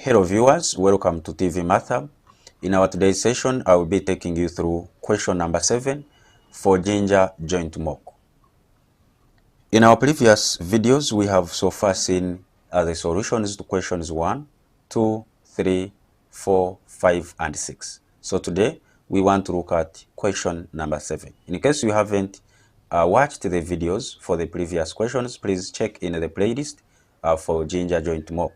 Hello viewers, welcome to TV Math Hub. In our today's session, I will be taking you through question number 7 for Jinja Joint Mock. In our previous videos, we have so far seen the solutions to questions 1, 2, 3, 4, 5, and 6. So today, we want to look at question number 7. In case you haven't watched the videos for the previous questions, please check in the playlist for Jinja Joint Mock.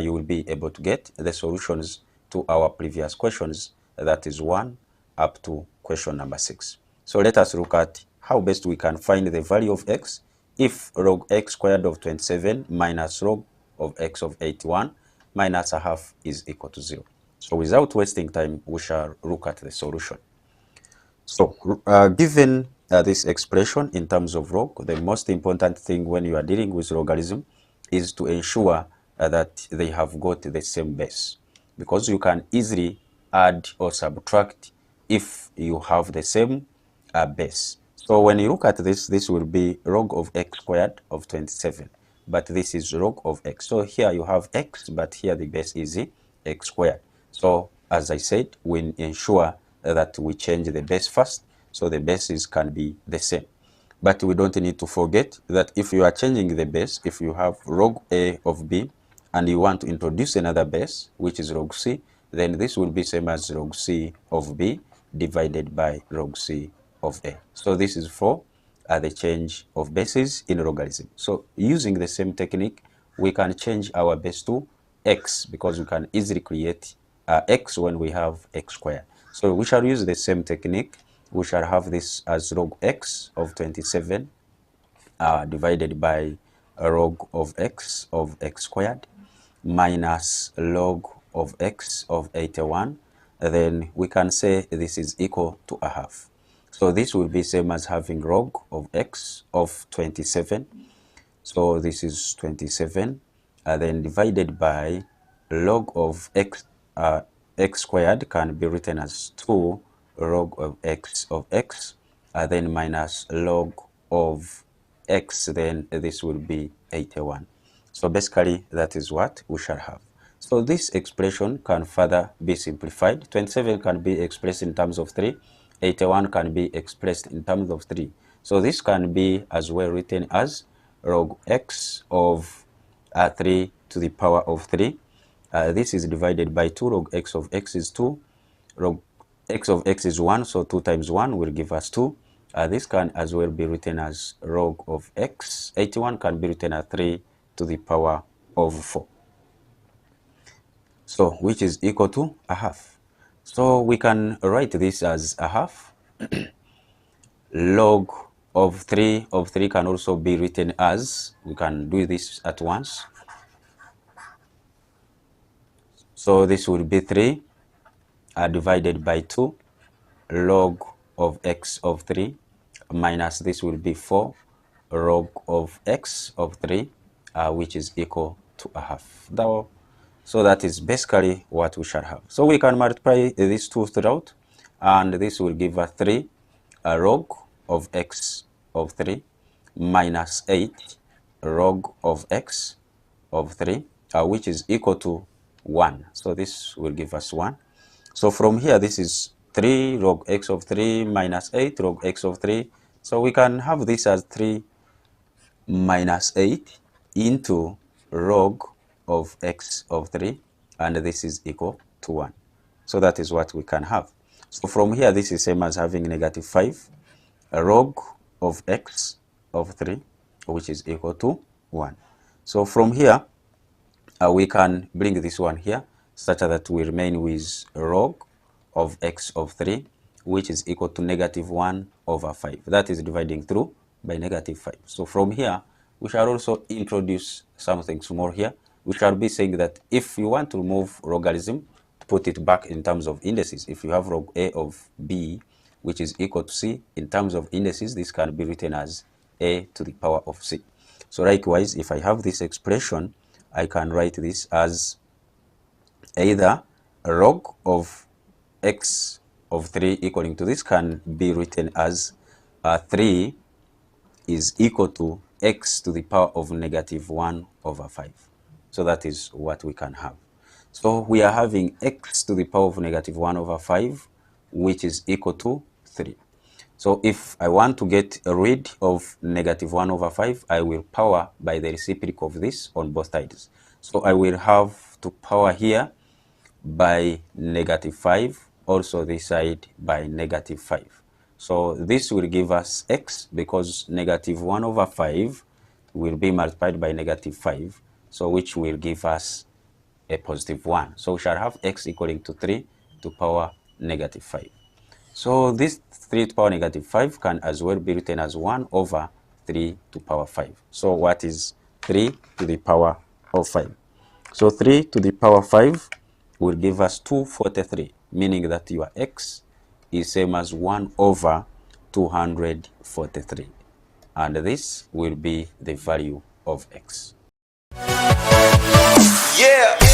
You will be able to get the solutions to our previous questions, that is 1 up to question number 6. So let us look at how best we can find the value of x if log x squared of 27 minus log of x of 81 minus a half is equal to 0. So without wasting time, we shall look at the solution. So given this expression in terms of log, the most important thing when you are dealing with logarithm is to ensure that they have got the same base, because you can easily add or subtract if you have the same base. So when you look at this, this will be log of x squared of 27, but this is log of x. So here you have x, but here the base is x squared. So as I said, we ensure that we change the base first, so the bases can be the same. But we don't need to forget that if you are changing the base, if you have log a of b, and you want to introduce another base, which is log c, then this will be same as log c of b divided by log c of a. So this is for the change of bases in logarithm. So using the same technique, we can change our base to x, because we can easily create x when we have x squared. So we shall use the same technique. We shall have this as log x of 27 divided by log of x squared minus log of x of 81. Then we can say this is equal to a half. So this will be same as having log of x of 27. So this is 27, then divided by log of x squared can be written as 2 log of x, then minus log of x, then this will be 81. So basically that is what we shall have. So this expression can further be simplified. 27 can be expressed in terms of 3, 81 can be expressed in terms of 3. So this can be as well written as log x of 3 to the power of 3. This is divided by 2. Log x of x is 2. Log x of x is 1, so 2 times 1 will give us 2. This can as well be written as log of x. 81 can be written as 3 to the power of 4. So which is equal to a half. So we can write this as a half. Log of 3 can also be written as, we can do this at once. So this will be 3 divided by 2 log of x of 3 minus this will be 4 log of x of 3, which is equal to a half. So that is basically what we shall have. So we can multiply these two throughout, and this will give us 3 log of x of 3 minus 8 log of x of 3, which is equal to 1. So this will give us 1. So from here, this is 3 log x of 3 minus 8 log x of 3. So we can have this as 3 minus 8 into log of x of 3, and this is equal to 1. So that is what we can have. So from here, this is same as having negative 5 log of x of 3, which is equal to 1. So from here, we can bring this one here such that we remain with log of x of 3, which is equal to negative 1 over 5. That is dividing through by negative 5. So from here, we shall also introduce something small here. We shall be saying that if you want to remove logarithm, to put it back in terms of indices, if you have log a of b, which is equal to c, in terms of indices, this can be written as a to the power of c. So likewise, if I have this expression, I can write this as either log of x of 3 equaling to this can be written as 3 is equal to x to the power of negative 1 over 5. So that is what we can have. So we are having x to the power of negative 1 over 5, which is equal to 3. So if I want to get rid of negative 1 over 5, I will power by the reciprocal of this on both sides. So I will have to power here by negative 5, also this side by negative 5. So this will give us x, because negative 1 over 5 will be multiplied by negative 5, so which will give us a positive 1. So we shall have x equaling to 3 to power negative 5. So this 3 to power negative 5 can as well be written as 1 over 3 to power 5. So what is 3 to the power of 5? So 3 to the power 5 will give us 243, meaning that your x is same as 1 over 243. And this will be the value of x. Yeah.